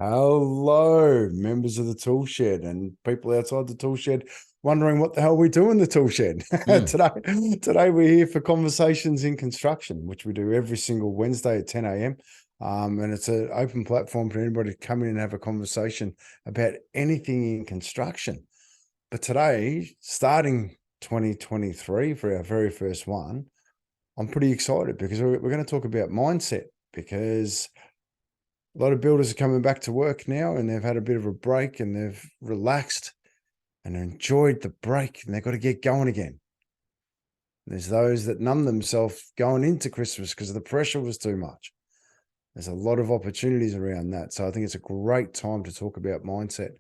Hello, members of the Tool Shed and people outside the Tool Shed wondering what the hell we do in the Tool Shed. Today we're here for Conversations in Construction, which we do every single Wednesday at 10 a.m. And it's an open platform for anybody to come in and have a conversation about anything in construction. But today, starting 2023 for our very first one, I'm pretty excited because we're going to talk about mindset, because a lot of builders are coming back to work now and they've had a bit of a break and they've relaxed and enjoyed the break, and they've got to get going again. There's those that numb themselves going into Christmas because the pressure was too much. There's a lot of opportunities around that. So I think it's a great time to talk about mindset.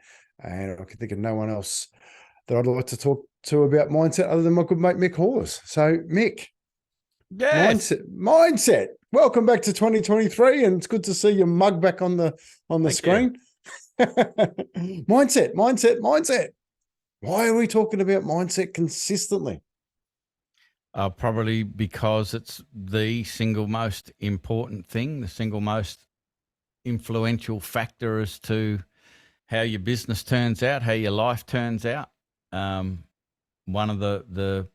And I can think of no one else that I'd like to talk to about mindset other than my good mate, Mick Hawes. So Mick, Yes. Mindset. Welcome back to 2023, and it's good to see your mug back on the Thank screen. Mindset. Why are we talking about mindset consistently? Probably because it's the single most important thing, the single most influential factor as to how your business turns out, how your life turns out. One of the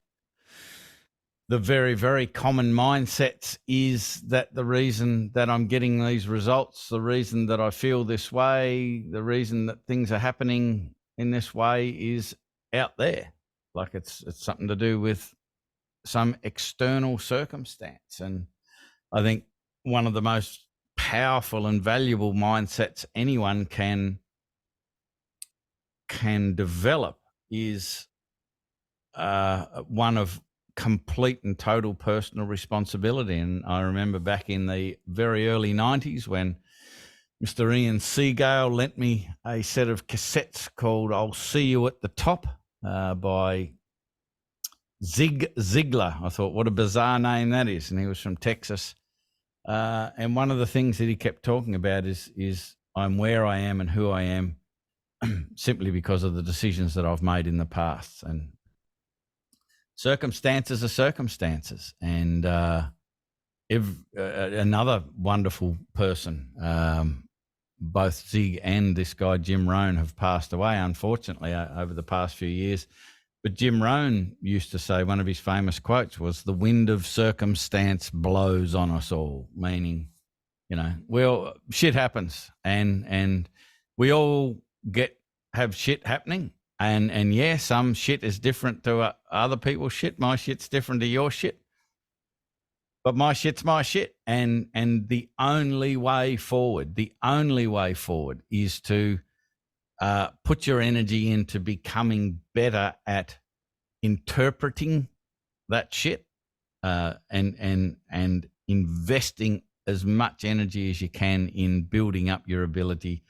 very, very common mindsets is that the reason that I'm getting these results, the reason that I feel this way, the reason that things are happening in this way is out there. Like it's something to do with some external circumstance. And I think one of the most powerful and valuable mindsets anyone can develop is one of complete and total personal responsibility. And I remember back in the very early 90s when Mr. Ian Seagale lent me a set of cassettes called I'll See You at the Top by Zig Ziglar. I thought, what a bizarre name that is. And he was from Texas. And one of the things that he kept talking about is I'm where I am and who I am simply because of the decisions that I've made in the past. And circumstances are circumstances. And another wonderful person, both Zig and this guy, Jim Rohn, have passed away, unfortunately, over the past few years. But Jim Rohn used to say, one of his famous quotes was, the wind of circumstance blows on us all, meaning, well, shit happens and we all have shit happening. And yeah, some shit is different to other people's shit. My shit's different to your shit. But my shit's my shit. And the only way forward is to put your energy into becoming better at interpreting that shit and investing as much energy as you can in building up your ability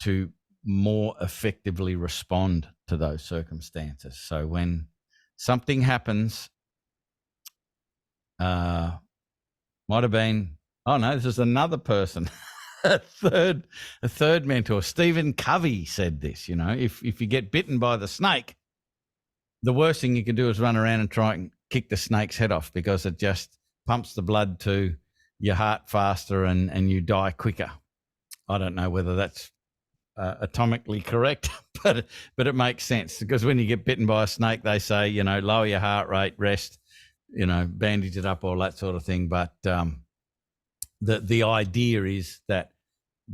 to more effectively respond to those circumstances. So when something happens, might have been, oh no, this is another person. A third mentor, Stephen Covey, said this, if you get bitten by the snake, the worst thing you can do is run around and try and kick the snake's head off, because it just pumps the blood to your heart faster and you die quicker. I don't know whether that's atomically correct, but it makes sense, because when you get bitten by a snake, they say, lower your heart rate, rest, bandage it up, all that sort of thing. But the idea is that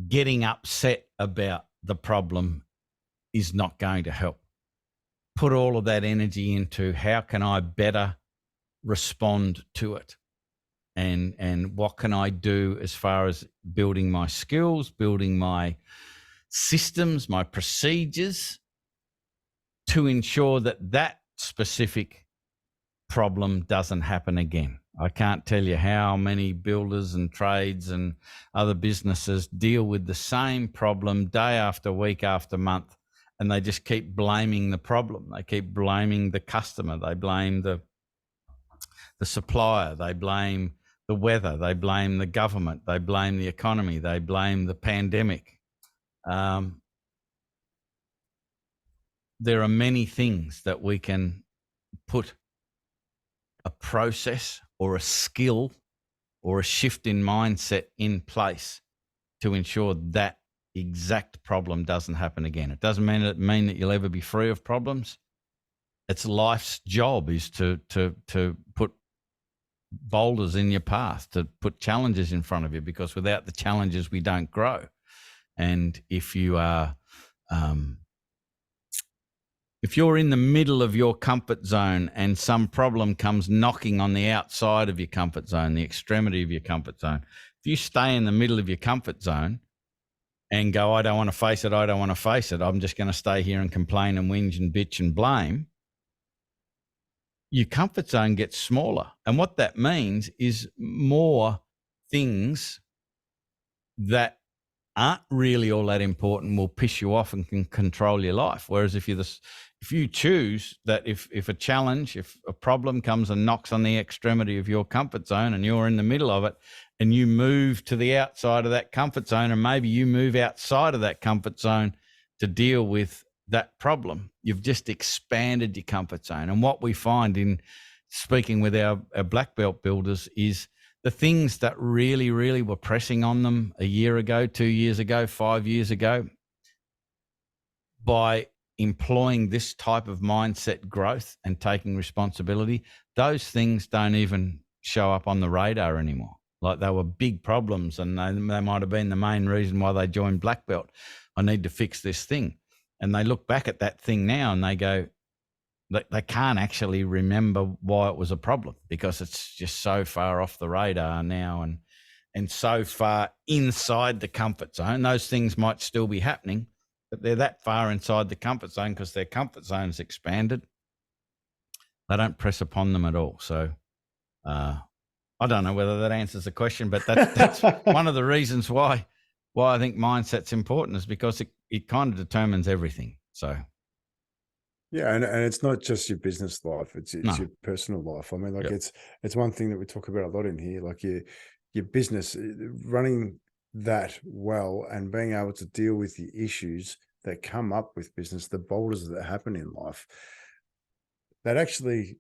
getting upset about the problem is not going to help. Put all of that energy into how can I better respond to it, and what can I do as far as building my skills, building my systems, my procedures to ensure that specific problem doesn't happen again. I can't tell you how many builders and trades and other businesses deal with the same problem day after week after month, and they just keep blaming the problem. They keep blaming the customer. They blame the supplier. They blame the weather. They blame the government. They blame the economy. They blame the pandemic. There are many things that we can put a process or a skill or a shift in mindset in place to ensure that exact problem doesn't happen again. It doesn't mean that you'll ever be free of problems. It's life's job is to put boulders in your path, to put challenges in front of you, because without the challenges, we don't grow. And if you are, if you're in the middle of your comfort zone and some problem comes knocking on the outside of your comfort zone, the extremity of your comfort zone, if you stay in the middle of your comfort zone and go, I don't want to face it, I don't want to face it, I'm just going to stay here and complain and whinge and bitch and blame, your comfort zone gets smaller. And what that means is more things that aren't really all that important will piss you off and can control your life. Whereas if you choose that, if a challenge, if a problem comes and knocks on the extremity of your comfort zone and you're in the middle of it, and you move to the outside of that comfort zone, and maybe you move outside of that comfort zone to deal with that problem, you've just expanded your comfort zone. And what we find in speaking with our black belt builders is the things that really, really were pressing on them a year ago, 2 years ago, 5 years ago, by employing this type of mindset growth and taking responsibility, those things don't even show up on the radar anymore. Like, they were big problems, and they might have been the main reason why they joined black belt. I need to fix this thing. And they look back at that thing now and they go, they can't actually remember why it was a problem, because it's just so far off the radar now and so far inside the comfort zone. Those things might still be happening, but they're that far inside the comfort zone because their comfort zone's expanded. They don't press upon them at all. So I don't know whether that answers the question, but that's one of the reasons why I think mindset's important, is because it kind of determines everything. So. Yeah, and it's not just your business life; it's No. your personal life. I mean, like, Yep. it's one thing that we talk about a lot in here, like your business, running that well and being able to deal with the issues that come up with business, the boulders that happen in life, that actually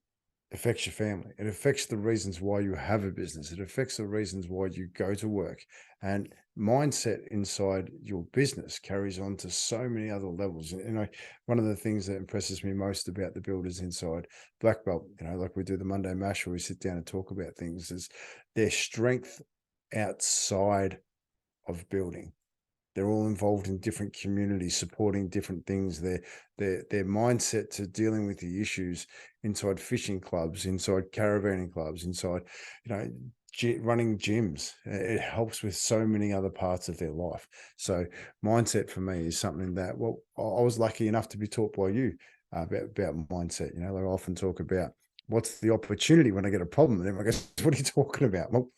affects your family. It affects the reasons why you have a business. It affects the reasons why you go to work. And mindset inside your business carries on to so many other levels. And one of the things that impresses me most about the builders inside Black Belt, like we do the Monday Mash where we sit down and talk about things, is their strength outside of building. They're all involved in different communities, supporting different things. Their mindset to dealing with the issues inside fishing clubs, inside caravanning clubs, inside, running gyms. It helps with so many other parts of their life. So mindset for me is something that, well, I was lucky enough to be taught by you about mindset. They often talk about what's the opportunity when I get a problem, and everyone goes, what are you talking about? Well,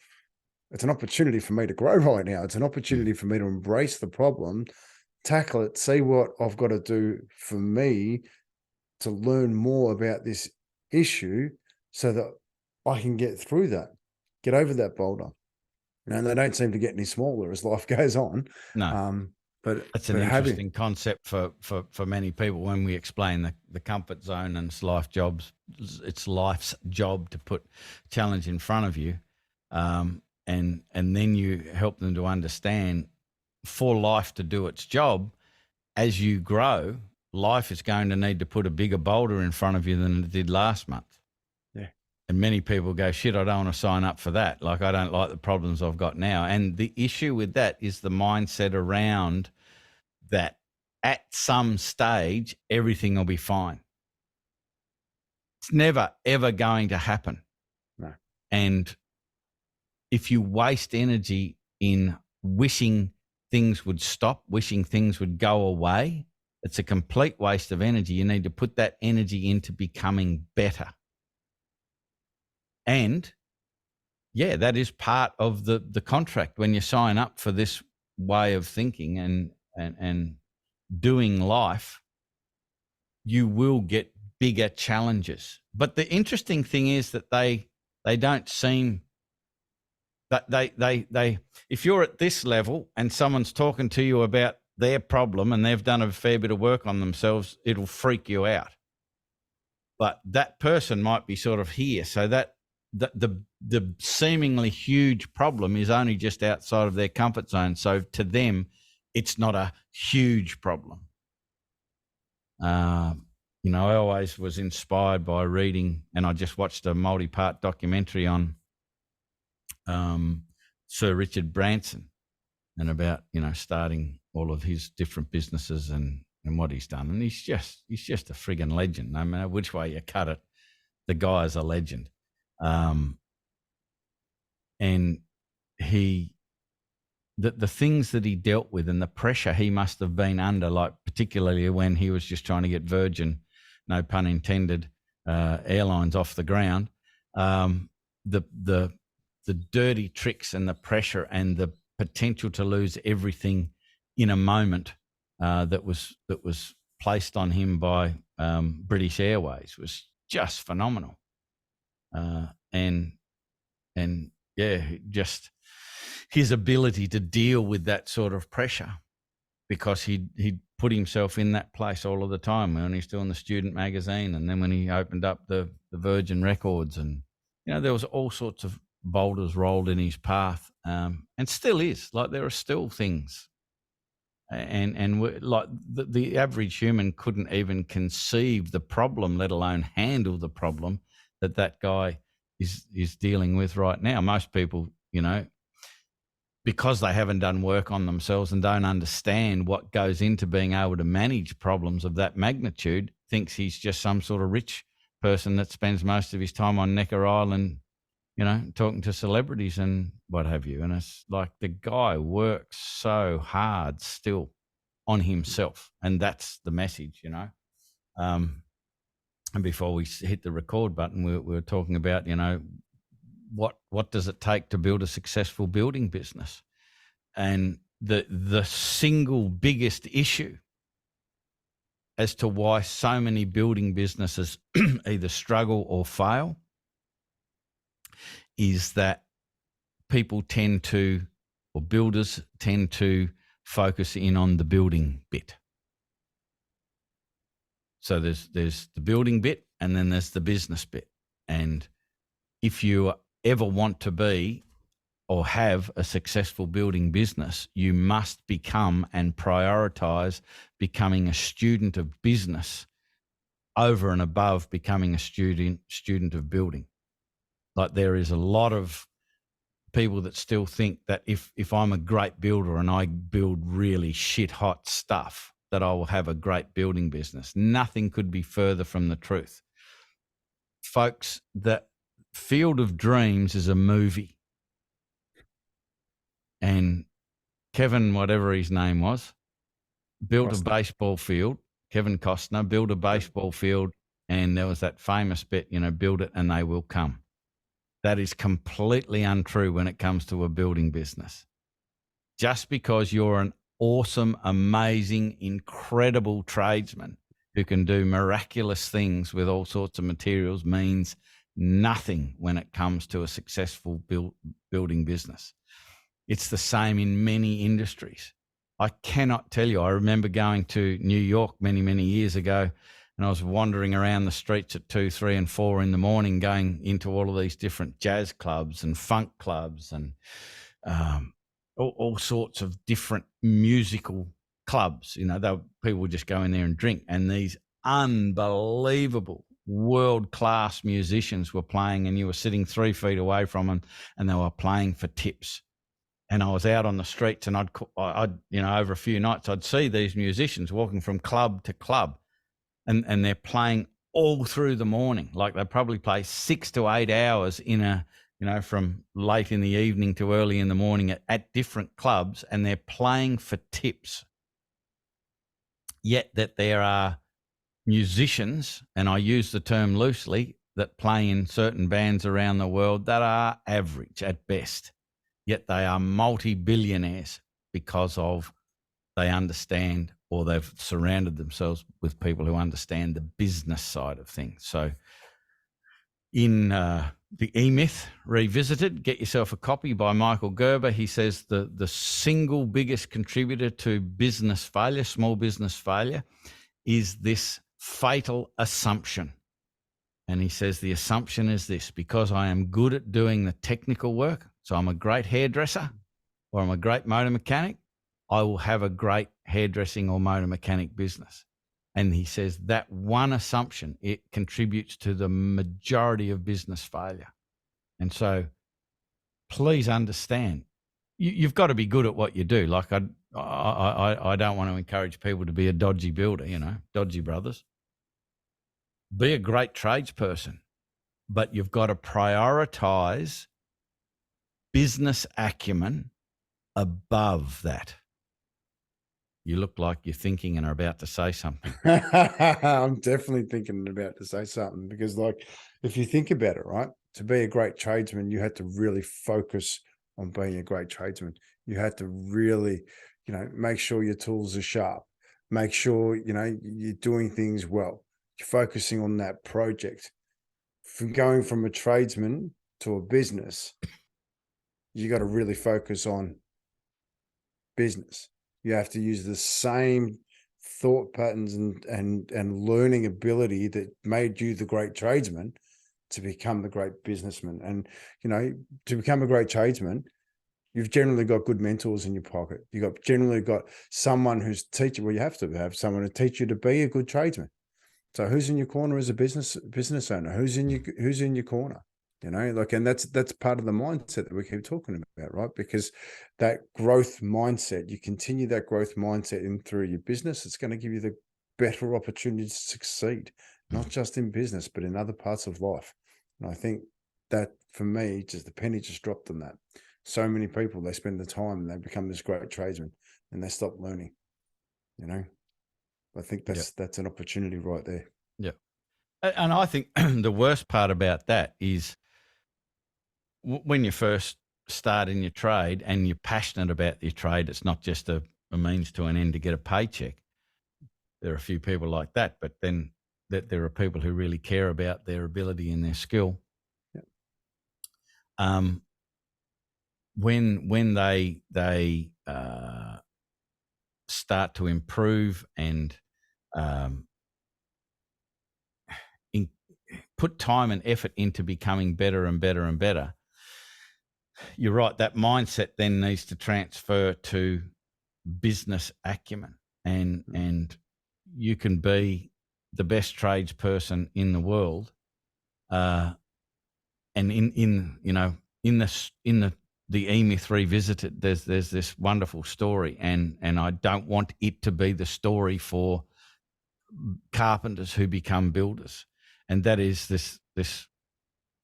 it's an opportunity for me to grow right now. It's an opportunity for me to embrace the problem, tackle it, see what I've got to do for me to learn more about this issue so that I can get through that, get over that boulder. And they don't seem to get any smaller as life goes on. No. But that's an interesting concept for many people when we explain the comfort zone, and it's life's job to put challenge in front of you. And then you help them to understand, for life to do its job, as you grow, life is going to need to put a bigger boulder in front of you than it did last month. Yeah. And many people go, shit, I don't want to sign up for that. Like, I don't like the problems I've got now. And the issue with that is the mindset around that at some stage, everything will be fine. It's never, ever going to happen. No. And if you waste energy in wishing things would stop, wishing things would go away, it's a complete waste of energy. You need to put that energy into becoming better. And yeah, that is part of the contract. When you sign up for this way of thinking and doing life, you will get bigger challenges. But the interesting thing is that they don't seem that they if you're at this level and someone's talking to you about their problem and they've done a fair bit of work on themselves, it'll freak you out. But that person might be sort of here, so that the seemingly huge problem is only just outside of their comfort zone. So to them, it's not a huge problem. You know, I always was inspired by reading, and I just watched a multi-part documentary on Sir Richard Branson and about, you know, starting all of his different businesses and what he's done. And he's just a friggin' legend. No matter which way you cut it, the guy is a legend. And the things that he dealt with and the pressure he must have been under, like particularly when he was just trying to get Virgin, no pun intended, airlines off the ground, the dirty tricks and the pressure and the potential to lose everything in a moment that was placed on him by British Airways was just phenomenal. And yeah, just his ability to deal with that sort of pressure, because he'd put himself in that place all of the time when he's doing the student magazine, and then when he opened up the Virgin Records, and you know, there was all sorts of boulders rolled in his path, and still is. Like, there are still things, and like the average human couldn't even conceive the problem, let alone handle the problem that guy is dealing with right now. Most people, you know, because they haven't done work on themselves and don't understand what goes into being able to manage problems of that magnitude, thinks he's just some sort of rich person that spends most of his time on Necker Island, you know, talking to celebrities and what have you. And it's like, the guy works so hard still on himself, and that's the message, you know. And before we hit the record button, we were talking about, you know, what does it take to build a successful building business? And the single biggest issue as to why so many building businesses either struggle or fail is that people tend to, or builders tend to, focus in on the building bit. So there's the building bit, and then there's the business bit. And if you ever want to be or have a successful building business, you must become and prioritize becoming a student of business over and above becoming a student of building. Like, there is a lot of people that still think that if I'm a great builder and I build really shit hot stuff, that I will have a great building business. Nothing could be further from the truth. Folks, the Field of Dreams is a movie. And Kevin, whatever his name was, built a baseball field. Kevin Costner built a baseball field, and there was that famous bit, you know, build it and they will come. That is completely untrue when it comes to a building business. Just because you're an awesome, amazing, incredible tradesman who can do miraculous things with all sorts of materials means nothing when it comes to a successful building business. It's the same in many industries. I cannot tell you. I remember going to New York many, many years ago, and I was wandering around the streets at 2, 3, and 4 in the morning, going into all of these different jazz clubs and funk clubs and all sorts of different musical clubs. You know, people would just go in there and drink, and these unbelievable world-class musicians were playing, and you were sitting 3 feet away from them, and they were playing for tips. And I was out on the streets, and I'd you know, over a few nights, I'd see these musicians walking from club to club, and they're playing all through the morning. Like, they probably play 6 to 8 hours in a, you know, from late in the evening to early in the morning at different clubs, and they're playing for tips. Yet that there are musicians, and I use the term loosely, that play in certain bands around the world that are average at best. Yet they are multi-billionaires because of they understand, or they've surrounded themselves with people who understand the business side of things. So in the E-Myth Revisited, get yourself a copy by Michael Gerber. He says the single biggest contributor to business failure, small business failure, is this fatal assumption. And he says the assumption is this: because I am good at doing the technical work, so I'm a great hairdresser or I'm a great motor mechanic, I will have a great hairdressing or motor mechanic business. And he says that one assumption, it contributes to the majority of business failure. And so please understand, you've got to be good at what you do. Like I don't want to encourage people to be a dodgy builder, dodgy brothers. Be a great tradesperson, but you've got to prioritize business acumen above that. You look like you're thinking and are about to say something. I'm definitely thinking and about to say something, because like, if you think about it, right, to be a great tradesman, you had to really focus on being a great tradesman. You had to really, make sure your tools are sharp, make sure, you're doing things well. You're focusing on that project. From going from a tradesman to a business, you got to really focus on business. You have to use the same thought patterns and learning ability that made you the great tradesman to become the great businessman. And, to become a great tradesman, you've generally got good mentors in your pocket. You've generally got someone who's teaching. Well, you have to have someone to teach you to be a good tradesman. So who's in your corner as a business owner? Who's in your corner? And that's part of the mindset that we keep talking about, right? Because that growth mindset, you continue that growth mindset in through your business, it's going to give you the better opportunity to succeed, not just in business, but in other parts of life. And I think that for me, just the penny just dropped on that. So many people, they spend the time and they become this great tradesman and they stop learning. I think that's an opportunity right there. Yeah. And I think the worst part about that is when you first start in your trade and you're passionate about your trade, it's not just a means to an end to get a paycheck. There are a few people like that, but then there are people who really care about their ability and their skill. Yeah. When they start to improve and put time and effort into becoming better and better and better, you're right, that mindset then needs to transfer to business acumen, and you can be the best tradesperson in the world, and in the E-Myth Revisited, there's this wonderful story, and I don't want it to be the story for carpenters who become builders, and that is this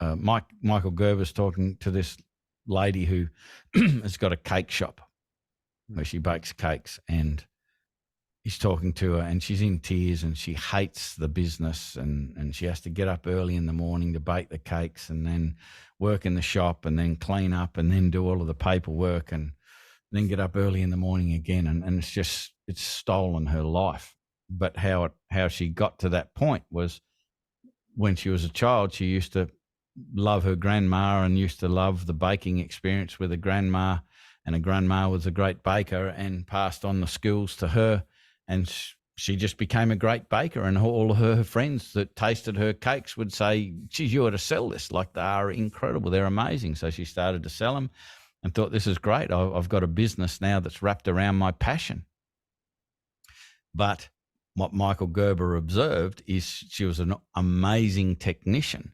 Michael Gerber's talking to this lady who has got a cake shop where she bakes cakes, and he's talking to her and she's in tears and she hates the business, and she has to get up early in the morning to bake the cakes and then work in the shop and then clean up and then do all of the paperwork and then get up early in the morning again, and it's stolen her life. But how she got to that point was when she was a child, she used to love her grandma and used to love the baking experience with her grandma, and her grandma was a great baker and passed on the skills to her, and she just became a great baker, and all of her friends that tasted her cakes would say, geez, you ought to sell this, like they are incredible, they're amazing. So she started to sell them and thought, this is great, I've got a business now that's wrapped around my passion. But what Michael Gerber observed is she was an amazing technician,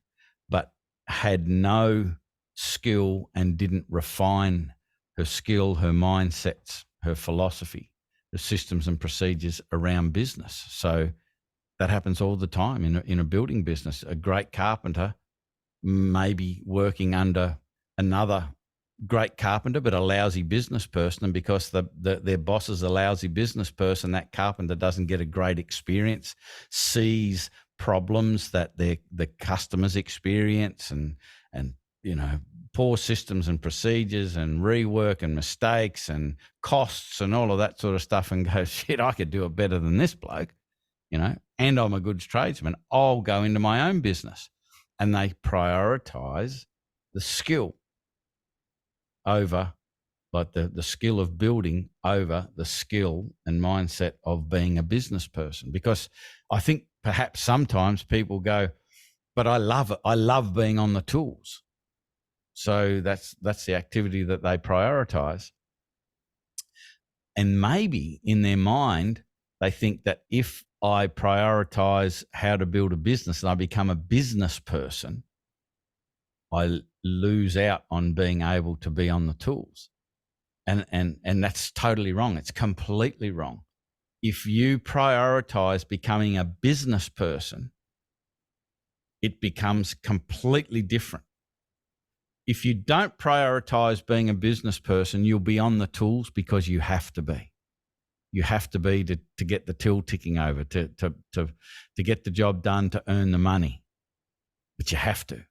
but had no skill and didn't refine her skill, her mindsets, her philosophy, the systems and procedures around business. So that happens all the time in a building business. A great carpenter may be working under another great carpenter, but a lousy business person, and because their boss is a lousy business person, that carpenter doesn't get a great experience, sees problems that the customers experience, and poor systems and procedures and rework and mistakes and costs and all of that sort of stuff, and goes, shit, I could do it better than this bloke, and I'm a good tradesman, I'll go into my own business. And they prioritize the skill over, like the skill of building over the skill and mindset of being a business person. Because I think perhaps sometimes people go, but I love being on the tools. So that's the activity that they prioritize. And maybe in their mind, they think that if I prioritize how to build a business and I become a business person, I lose out on being able to be on the tools. And that's totally wrong. It's completely wrong. If you prioritize becoming a business person, it becomes completely different. If you don't prioritize being a business person, you'll be on the tools because you have to be. You have to be to get the till ticking over, to get the job done, to earn the money. But you have to.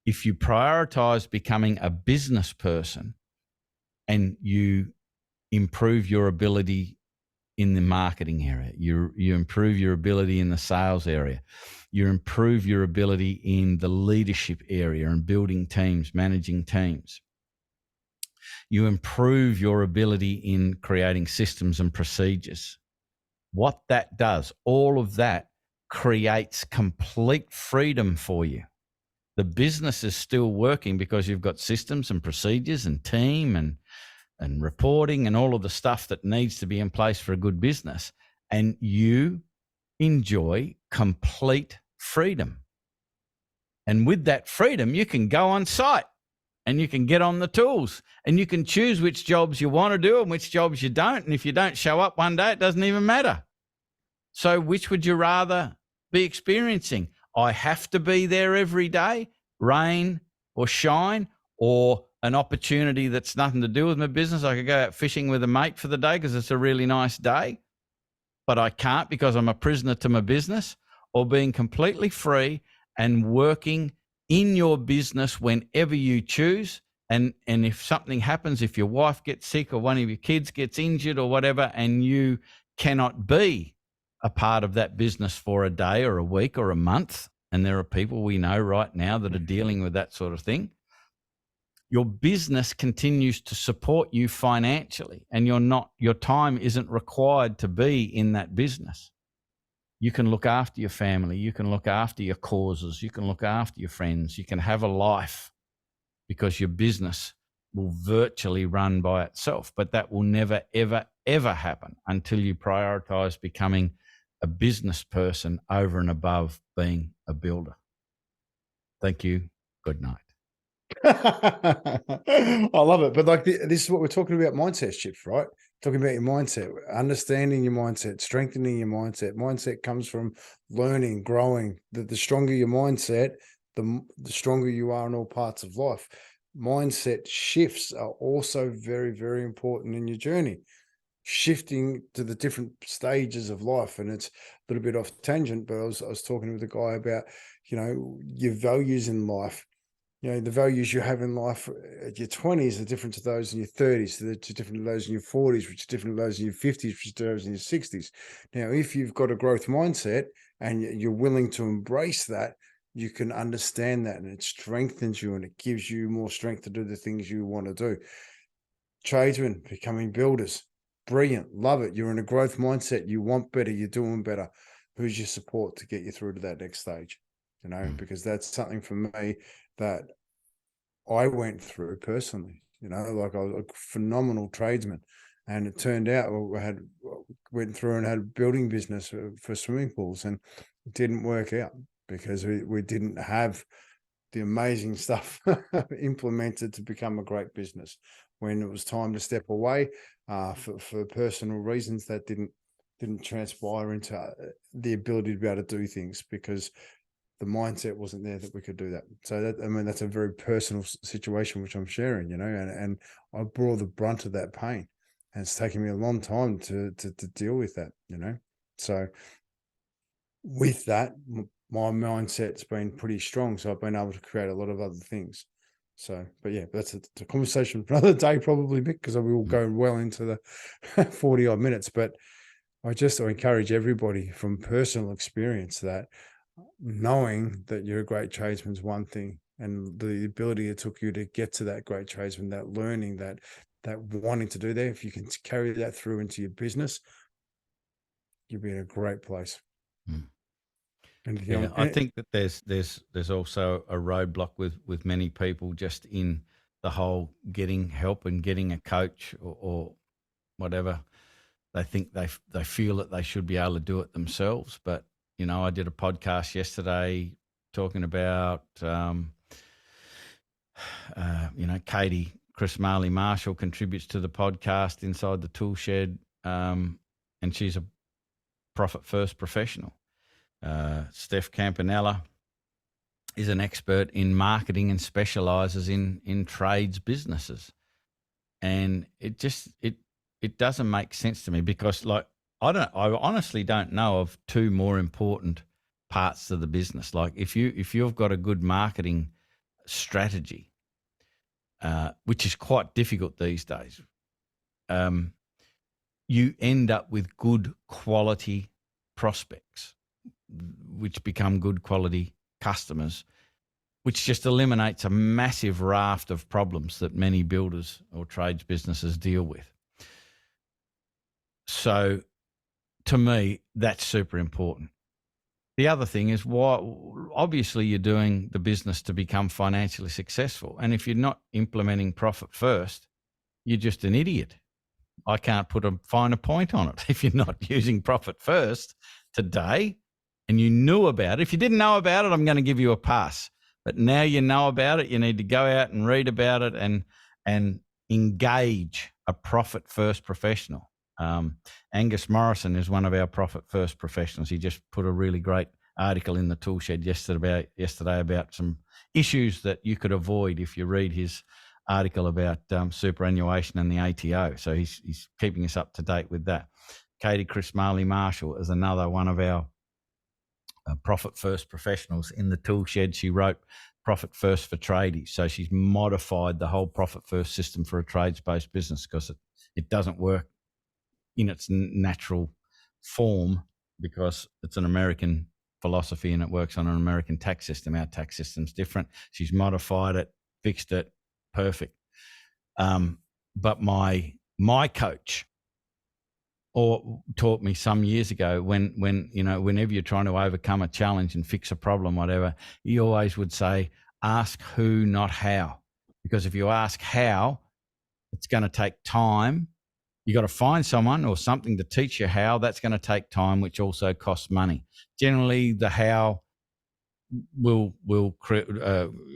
If you prioritize becoming a business person and you improve your ability in the marketing area, you improve your ability in the sales area, you improve your ability in the leadership area and building teams, managing teams, you improve your ability in creating systems and procedures. What that does, all of that creates complete freedom for you. The business is still working because you've got systems and procedures and team and reporting and all of the stuff that needs to be in place for a good business. And you enjoy complete freedom. And with that freedom, you can go on site and you can get on the tools and you can choose which jobs you want to do and which jobs you don't. And if you don't show up one day, it doesn't even matter. So which would you rather be experiencing? I have to be there every day, rain or shine, or an opportunity that's nothing to do with my business. I could go out fishing with a mate for the day because it's a really nice day, but I can't because I'm a prisoner to my business, or being completely free and working in your business whenever you choose. And if something happens, if your wife gets sick or one of your kids gets injured or whatever, and you cannot be a part of that business for a day or a week or a month, and there are people we know right now that are dealing with that sort of thing, your business continues to support you financially, and your time isn't required to be in that business. You can look after your family, you can look after your causes, you can look after your friends, you can have a life because your business will virtually run by itself. But that will never, ever, ever happen until you prioritize becoming a business person over and above being a builder. Thank you. Good night. I love it. But like this is what we're talking about, mindset shifts, right? Talking about your mindset, understanding your mindset, strengthening your mindset. Mindset comes from learning, growing. The stronger your mindset, the stronger you are in all parts of life. Mindset shifts are also very, very important in your journey. Shifting to the different stages of life. And it's a little bit off tangent, but I was talking with a guy about, your values in life. The values you have in life at your 20s are different to those in your 30s, they're different to those in your 40s, which are different to those in your 50s, which are those in your 60s. Now, if you've got a growth mindset and you're willing to embrace that, you can understand that, and it strengthens you and it gives you more strength to do the things you want to do. Tradesmen becoming builders, brilliant, love it. You're in a growth mindset, you want better, you're doing better. Who's your support to get you through to that next stage? Because that's something for me that I went through personally. Like I was a phenomenal tradesman, and it turned out I went through and had a building business for swimming pools, and it didn't work out because we didn't have the amazing stuff implemented to become a great business. When it was time to step away for personal reasons, that didn't transpire into the ability to be able to do things because the mindset wasn't there that we could do that. So that's a very personal situation which I'm sharing, and I bore the brunt of that pain, and it's taken me a long time to deal with that, So with that, my mindset's been pretty strong, so I've been able to create a lot of other things. So, but yeah, that's a conversation for another day, probably, Mick, because we will go well into the 40 odd minutes. But I encourage everybody from personal experience that knowing that you're a great tradesman is one thing, and the ability it took you to get to that great tradesman, that learning, that wanting to do that, if you can carry that through into your business, you'll be in a great place. Yeah, I think that there's also a roadblock with many people just in the whole getting help and getting a coach or whatever. They think they feel that they should be able to do it themselves. But, I did a podcast yesterday talking about, Katie Chris Marley Marshall contributes to the podcast Inside the Tool Shed, and she's a profit first professional. Steph Campanella is an expert in marketing and specializes in trades businesses. And it doesn't make sense to me, because I honestly don't know of two more important parts of the business. Like if you've got a good marketing strategy, which is quite difficult these days, you end up with good quality prospects, which become good quality customers, which just eliminates a massive raft of problems that many builders or trades businesses deal with. So to me, that's super important. The other thing is, obviously you're doing the business to become financially successful. And if you're not implementing profit first, you're just an idiot. I can't put a finer point on it. If you're not using profit first today and you knew about it, if you didn't know about it, I'm going to give you a pass. But now you know about it, you need to go out and read about it and engage a profit first professional. Angus Morrison is one of our profit first professionals. He just put a really great article in the Tool Shed yesterday about some issues that you could avoid if you read his article about superannuation and the ATO. So he's keeping us up to date with that. Katie Chris Marley Marshall is another one of our profit first professionals in the Tool Shed. She wrote Profit First for Tradies. So she's modified the whole profit first system for a trades-based business, because it doesn't work in its natural form, because it's an American philosophy and it works on an American tax system. Our tax system's different. She's modified it, fixed it, perfect. But my coach taught me some years ago, whenever you're trying to overcome a challenge and fix a problem, whatever, he always would say, ask who, not how. Because if you ask how, it's going to take time. You got to find someone or something to teach you how. That's going to take time, which also costs money. Generally, the how will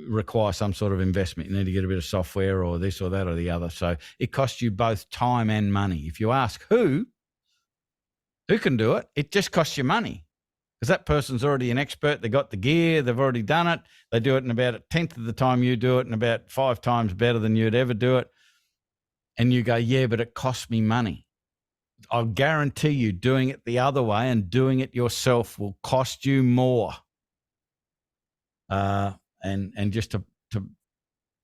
require some sort of investment. You need to get a bit of software or this or that or the other. So it costs you both time and money. If you ask who can do it, it just costs you money, because that person's already an expert. They got the gear. They've already done it. They do it in about a tenth of the time you do it, and about 5 times better than you'd ever do it. And you go, yeah, but it costs me money. I'll guarantee you doing it the other way and doing it yourself will cost you more. And just to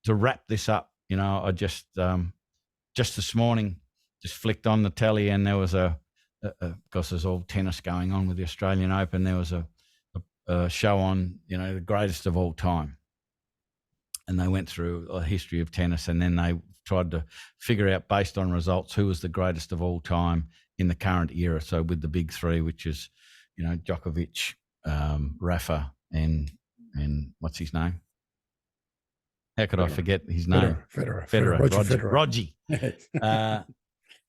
wrap this up, I just this morning just flicked on the telly, and there was because there's all tennis going on with the Australian Open. There was a show on, the greatest of all time, and they went through a history of tennis, and then they tried to figure out, based on results, who was the greatest of all time in the current era. So with the big three, which is, Djokovic, Rafa, and what's his name? How could I forget his name? Federer. Roger.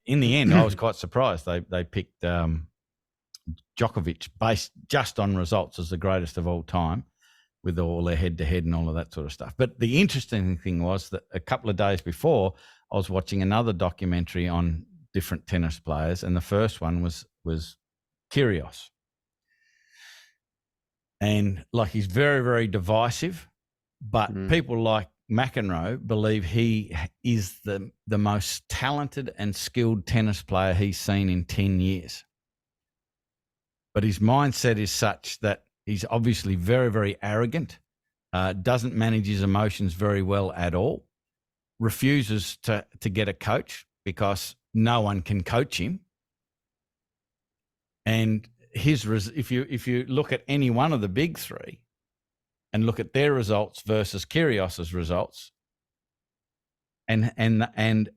In the end, I was quite surprised. They picked Djokovic based just on results as the greatest of all time, with all their head-to-head and all of that sort of stuff. But the interesting thing was that a couple of days before, I was watching another documentary on different tennis players, and the first one was Kyrgios. And he's very, very divisive, but people like McEnroe believe he is the most talented and skilled tennis player he's seen in 10 years. But his mindset is such that he's obviously very, very arrogant, doesn't manage his emotions very well at all, refuses to get a coach because no one can coach him. And if you look at any one of the big three and look at their results versus Kyrgios's results, and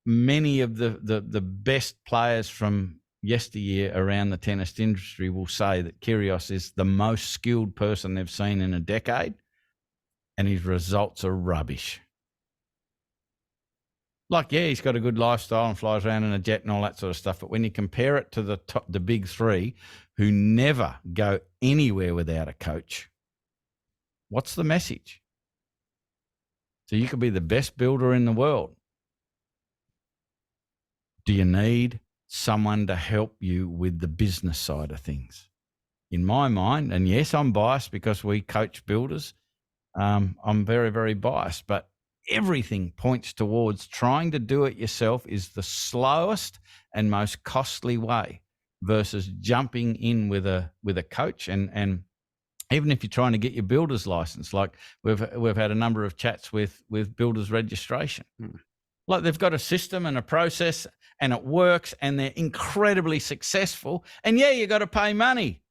many of the best players from yesteryear around the tennis industry will say that Kyrgios is the most skilled person they've seen in a decade, and his results are rubbish. Like, yeah, he's got a good lifestyle and flies around in a jet and all that sort of stuff. But when you compare it to the big three who never go anywhere without a coach, what's the message? So you could be the best builder in the world. Do you need someone to help you with the business side of things? In my mind, and yes, I'm biased because we coach builders. I'm very, very biased, but everything points towards trying to do it yourself is the slowest and most costly way versus jumping in with a coach. And even if you're trying to get your builder's license, like we've had a number of chats with builders registration. Like they've got a system and a process and it works and they're incredibly successful. And yeah, you got to pay money.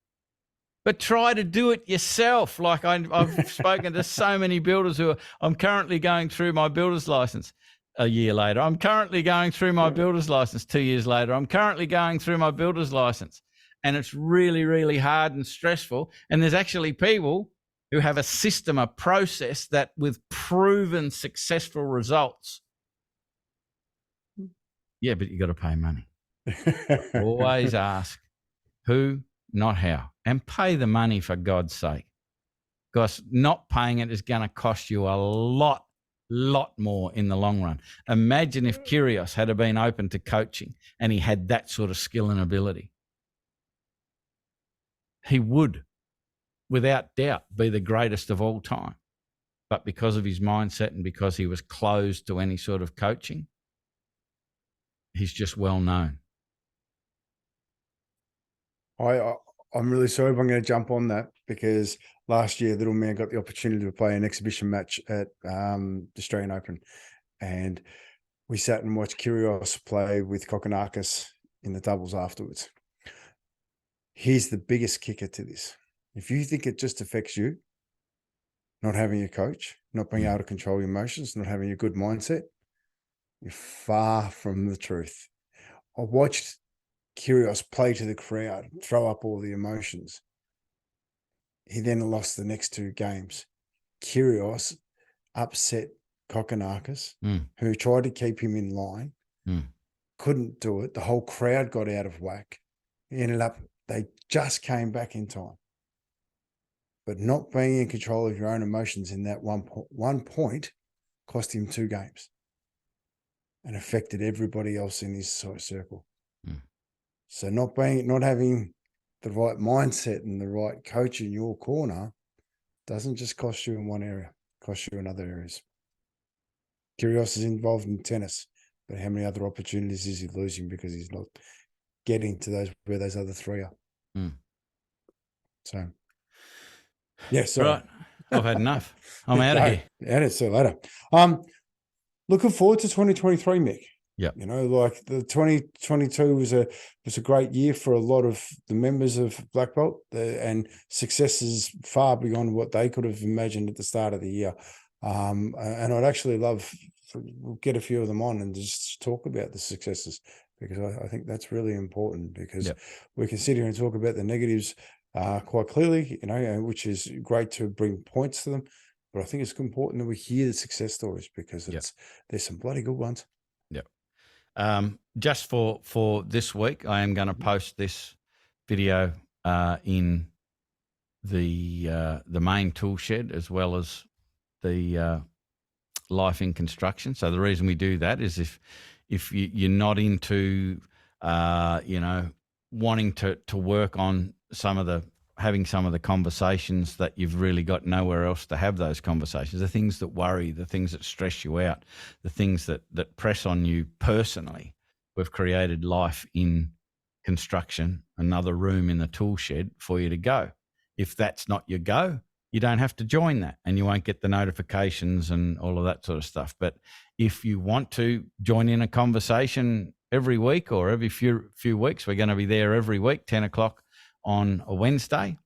But try to do it yourself. Like I've spoken to so many builders who I'm currently going through my builder's license a year later. I'm currently going through my builder's license 2 years later. I'm currently going through my builder's license. And it's really, really hard and stressful. And there's actually people who have a system, a process that with proven successful results. Yeah, but you got to pay money. Always ask who, not how, and pay the money for God's sake, because not paying it is going to cost you a lot more in the long run. Imagine if Kyrgios had been open to coaching and he had that sort of skill and ability. He would, without doubt, be the greatest of all time. But because of his mindset and because he was closed to any sort of coaching, he's just well known. I'm really sorry, but I'm going to jump on that because last year, little man got the opportunity to play an exhibition match at the Australian Open, and we sat and watched Kyrgios play with Kokkinakis in the doubles afterwards. Here's the biggest kicker to this. If you think it just affects you, not having a coach, not being able to control your emotions, not having a good mindset, you're far from the truth. I watched Kyrgios play to the crowd, throw up all the emotions. He then lost the next two games. Kyrgios upset Kokkinakis, who tried to keep him in line, couldn't do it. The whole crowd got out of whack. He ended up, they just came back in time. But not being in control of your own emotions in that one point cost him 2 games and affected everybody else in his circle. So not having the right mindset and the right coach in your corner doesn't just cost you in one area, it costs you in other areas. Kyrgios is involved in tennis, but how many other opportunities is he losing because he's not getting to those where those other three are? So, yeah, sorry. Right. I've had enough. I'm out of here. Yeah, see you later. Looking forward to 2023, Mick. Yeah. You know, like the 2022 was a great year for a lot of the members of Black Belt, and successes far beyond what they could have imagined at the start of the year. And I'd actually love to get a few of them on and just talk about the successes, because I think that's really important, because we can sit here and talk about the negatives quite clearly, you know, which is great to bring points to them. But I think it's important that we hear the success stories, because there's some bloody good ones. Just for this week, I am going to post this video in the main tool shed, as well as the Life in Construction. So the reason we do that is if you're not into wanting to work on having some of the conversations that you've really got nowhere else to have those conversations, the things that worry, the things that stress you out, the things that press on you personally. We've created Life in Construction, another room in the tool shed for you to go. If that's not your go, you don't have to join that, and you won't get the notifications and all of that sort of stuff. But if you want to join in a conversation every week or every few weeks, we're going to be there every week, 10 o'clock on a Wednesday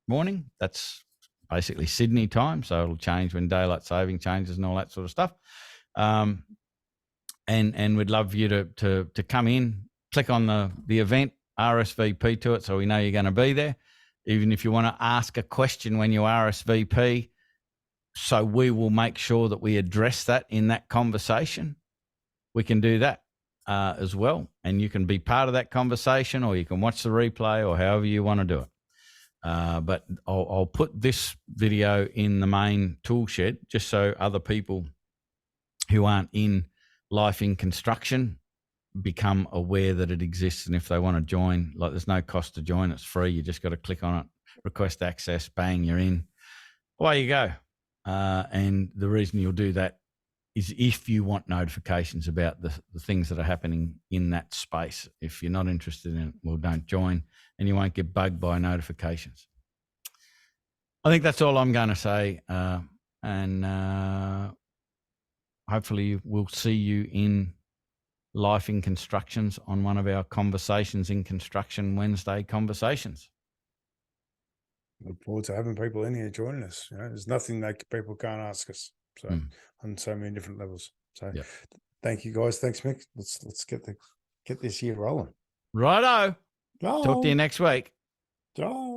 morning. That's basically Sydney time, so it'll change when daylight saving changes and all that sort of stuff. And we'd love you to come in, click on the event, RSVP to it, so we know you're going to be there. Even if you want to ask a question when you RSVP, so we will make sure that we address that in that conversation. we can do that as well. And you can be part of that conversation, or you can watch the replay, or however you want to do it. But I'll put this video in the main tool shed just so other people who aren't in life in construction become aware that it exists. And if they want to join, like, there's no cost to join. It's free. You just got to click on it, request access, bang, you're in. Away you go. And the reason you'll do that is if you want notifications about the things that are happening in that space. If you're not interested in it, well, don't join, and you won't get bugged by notifications. I think that's all I'm going to say. And hopefully we'll see you in Life in Constructions on one of our Conversations in Construction Wednesday conversations. Look forward to having people in here joining us. You know, there's nothing that people can't ask us. So on so many different levels. So thank you guys. Thanks, Mick. Let's get this year rolling. Righto. Talk to you next week. Ciao.